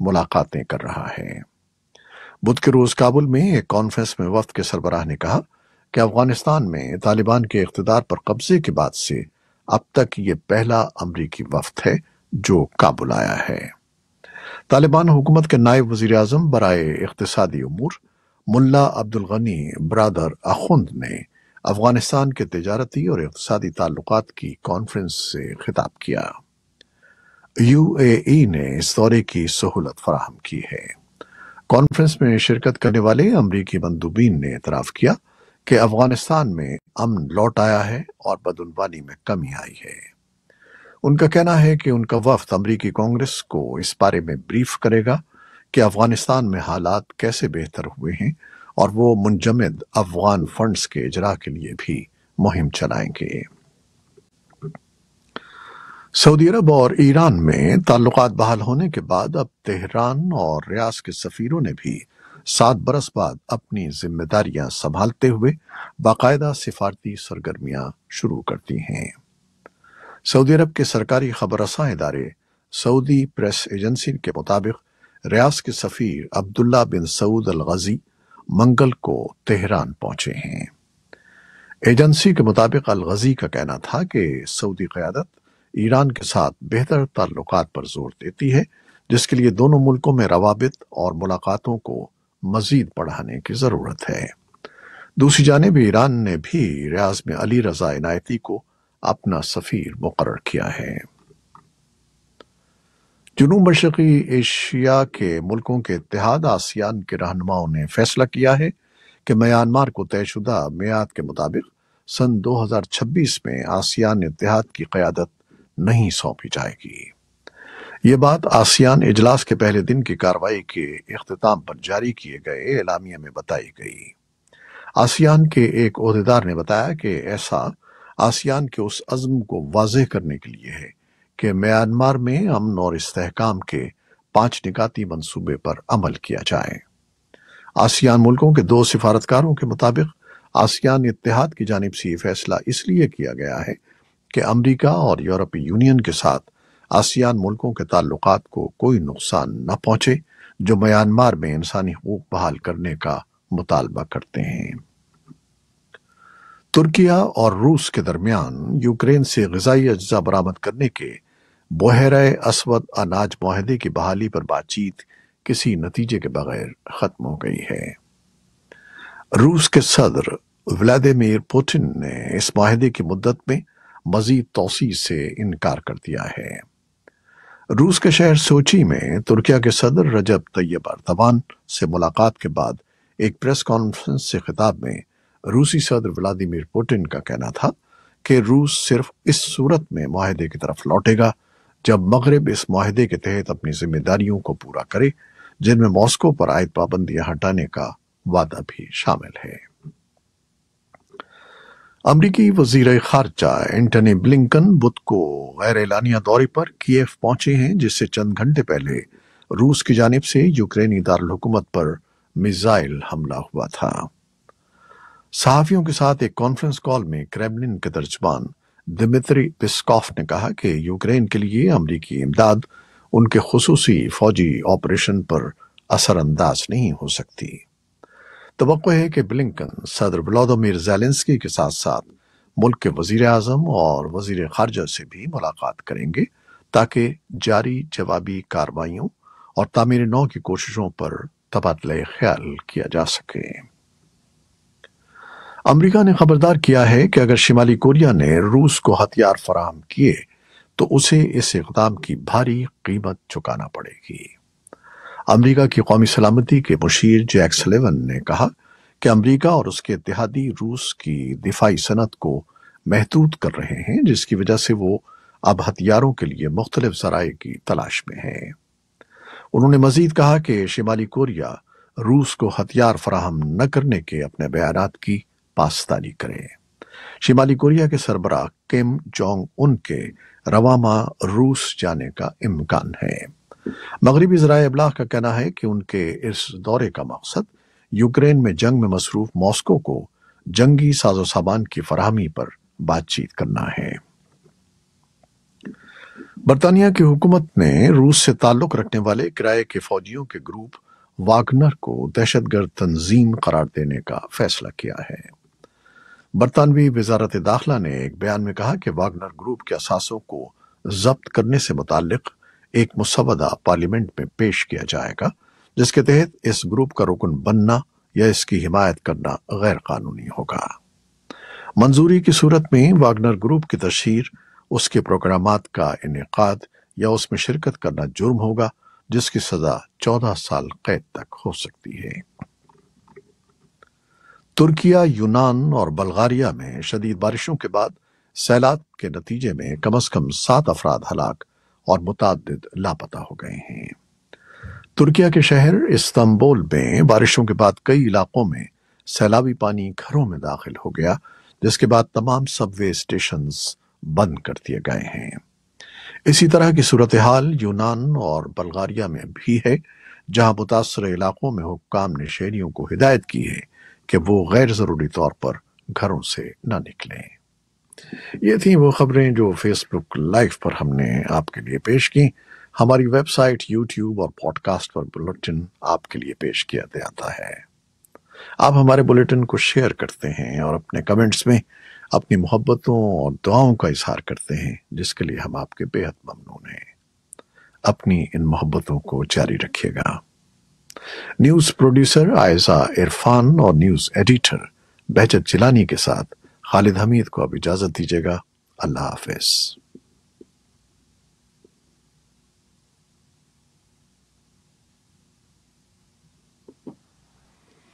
ملاقاتیں کر رہا ہے۔ بدھ کے روز کابل میں ایک کانفرنس میں وفد کے سربراہ نے کہا کہ افغانستان میں طالبان کے اقتدار پر قبضے کے بعد سے اب تک یہ پہلا امریکی وفد ہے جو کابل آیا ہے۔ طالبان حکومت کے نائب وزیر اعظم برائے اقتصادی امور ملا عبد الغنی برادر اخند نے افغانستان کے تجارتی اور اقتصادی تعلقات کی کانفرنس سے خطاب کیا۔ یو اے ای نے اس دورے کی سہولت فراہم کی ہے۔ کانفرنس میں شرکت کرنے والے امریکی مندوبین نے اعتراف کیا کہ افغانستان میں امن لوٹ آیا ہے اور بدعنوانی میں کمی آئی ہے۔ ان کا کہنا ہے کہ ان کا وفد امریکی کانگریس کو اس بارے میں بریف کرے گا کہ افغانستان میں حالات کیسے بہتر ہوئے ہیں اور وہ منجمد افغان فنڈز کے اجرا کے لیے بھی مہم چلائیں گے۔ سعودی عرب اور ایران میں تعلقات بحال ہونے کے بعد اب تہران اور ریاض کے سفیروں نے بھی 7 برس بعد اپنی ذمہ داریاں سنبھالتے ہوئے باقاعدہ سفارتی سرگرمیاں شروع کر دی ہیں۔ سعودی عرب کے سرکاری خبر رساں ادارے سعودی پریس ایجنسی کے مطابق ریاض کے سفیر عبداللہ بن سعود الغزی منگل کو تہران پہنچے ہیں۔ ایجنسی کے مطابق الغزی کا کہنا تھا کہ سعودی قیادت ایران کے ساتھ بہتر تعلقات پر زور دیتی ہے، جس کے لیے دونوں ملکوں میں روابط اور ملاقاتوں کو مزید بڑھانے کی ضرورت ہے۔ دوسری جانب ایران نے بھی ریاض میں علی رضا عنایتی کو اپنا سفیر مقرر کیا ہے۔ جنوب مشرقی ایشیا کے ملکوں کے اتحاد آسیان کے رہنماؤں نے فیصلہ کیا ہے کہ میانمار کو طے شدہ میعاد کے مطابق سن 2026 میں آسیان اتحاد کی قیادت نہیں سونپی جائے گی۔ یہ بات آسیان اجلاس کے پہلے دن کی کارروائی کے اختتام پر جاری کیے گئے اعلامیہ میں بتائی گئی۔ آسیان کے ایک عہدیدار نے بتایا کہ ایسا آسیان کے اس عزم کو واضح کرنے کے لیے ہے کہ میانمار میں امن اور استحکام کے 5 نکاتی منصوبے پر عمل کیا جائے۔ آسیان ملکوں کے 2 سفارتکاروں کے مطابق آسیان اتحاد کی جانب سے یہ فیصلہ اس لیے کیا گیا ہے کہ امریکہ اور یورپی یونین کے ساتھ آسیان ملکوں کے تعلقات کو کوئی نقصان نہ پہنچے جو میانمار میں انسانی حقوق بحال کرنے کا مطالبہ کرتے ہیں۔ ترکیہ اور روس کے درمیان یوکرین سے غذائی اجزاء برآمد کرنے کے بحیرہ اسود اناج معاہدے کی بحالی پر بات چیت کسی نتیجے کے بغیر ختم ہو گئی ہے۔ روس کے صدر ولادیمیر پوٹن نے اس معاہدے کی مدت میں مزید توسیع سے انکار کر دیا ہے۔ روس کے شہر سوچی میں ترکیہ کے صدر رجب طیب اردوان سے ملاقات کے بعد ایک پریس کانفرنس سے خطاب میں روسی صدر ولادیمیر پوٹن کا کہنا تھا کہ روس صرف اس صورت میں معاہدے کی طرف لوٹے گا جب مغرب اس معاہدے کے تحت اپنی ذمہ داریوں کو پورا کرے، جن میں ماسکو پر عائد پابندیاں ہٹانے کا وعدہ بھی شامل ہے۔ امریکی وزیر خارجہ اینٹنی بلنکن بدھ کو غیر اعلانیہ دورے پر کیف پہنچے ہیں، جس سے چند گھنٹے پہلے روس کی جانب سے یوکرینی دارالحکومت پر میزائل حملہ ہوا تھا۔ صحافیوں کے ساتھ ایک کانفرنس کال میں کریملن کے ترجمان دمتری پسکوف نے کہا کہ یوکرین کے لیے امریکی امداد ان کے خصوصی فوجی آپریشن پر اثر انداز نہیں ہو سکتی۔ توقع ہے کہ بلنکن صدر ولادیمیر زیلنسکی کے ساتھ ساتھ ملک کے وزیر اعظم اور وزیر خارجہ سے بھی ملاقات کریں گے تاکہ جاری جوابی کارروائیوں اور تعمیر نو کی کوششوں پر تبادلہ خیال کیا جا سکے۔ امریکہ نے خبردار کیا ہے کہ اگر شمالی کوریا نے روس کو ہتھیار فراہم کیے تو اسے اس اقدام کی بھاری قیمت چکانا پڑے گی۔ امریکہ کی قومی سلامتی کے مشیر جیک سلیون نے کہا کہ امریکہ اور اس کے اتحادی روس کی دفاعی صنعت کو محدود کر رہے ہیں، جس کی وجہ سے وہ اب ہتھیاروں کے لیے مختلف ذرائع کی تلاش میں ہے۔ انہوں نے مزید کہا کہ شمالی کوریا روس کو ہتھیار فراہم نہ کرنے کے اپنے بیانات کی پاسداری کرے۔ شمالی کوریا کے سربراہ کم جونگ ان کے رواں ماہ روس جانے کا امکان ہے۔ مغربی ذرائع ابلاغ کا کہنا ہے کہ ان کے اس دورے کا مقصد یوکرین میں جنگ میں مصروف ماسکو کو جنگی ساز و سامان کی فراہمی پر بات چیت کرنا ہے۔ برطانیہ کی حکومت نے روس سے تعلق رکھنے والے کرائے کے فوجیوں کے گروپ واگنر کو دہشت گرد تنظیم قرار دینے کا فیصلہ کیا ہے۔ برطانوی وزارت داخلہ نے ایک بیان میں کہا کہ واگنر گروپ کے اثاثوں کو ضبط کرنے سے متعلق ایک مسودہ پارلیمنٹ میں پیش کیا جائے گا، جس کے تحت اس گروپ کا رکن بننا یا اس کی حمایت کرنا غیر قانونی ہوگا۔ منظوری کی صورت میں واگنر گروپ کی تشہیر، اس کے پروگرامات کا انعقاد یا اس میں شرکت کرنا جرم ہوگا، جس کی سزا 14 سال قید تک ہو سکتی ہے۔ ترکیہ، یونان اور بلغاریہ میں شدید بارشوں کے بعد سیلاب کے نتیجے میں کم از کم 7 افراد ہلاک اور متعدد لاپتہ ہو گئے ہیں۔ ترکیہ کے شہر استنبول میں بارشوں کے بعد کئی علاقوں میں سیلابی پانی گھروں میں داخل ہو گیا، جس کے بعد تمام سب وے اسٹیشنز بند کر دیے گئے ہیں۔ اسی طرح کی صورتحال یونان اور بلغاریہ میں بھی ہے، جہاں متاثرہ علاقوں میں حکام نے شہریوں کو ہدایت کی ہے کہ وہ غیر ضروری طور پر گھروں سے نہ نکلیں۔ یہ تھیں وہ خبریں جو فیس بک لائیو پر ہم نے آپ کے لیے پیش کی۔ ہماری ویب سائٹ، یوٹیوب اور پوڈ کاسٹ پر بلیٹن آپ کے لیے پیش کیا جاتا ہے۔ آپ ہمارے بلیٹن کو شیئر کرتے ہیں اور اپنے کمنٹس میں اپنی محبتوں اور دعاؤں کا اظہار کرتے ہیں، جس کے لیے ہم آپ کے بے حد ممنون ہیں۔ اپنی ان محبتوں کو جاری رکھیے گا۔ نیوز پروڈیوسر عائزہ عرفان اور نیوز ایڈیٹر بہجت جیلانی کے ساتھ خالد حمید کو اب اجازت دیجیے گا۔ اللہ حافظ۔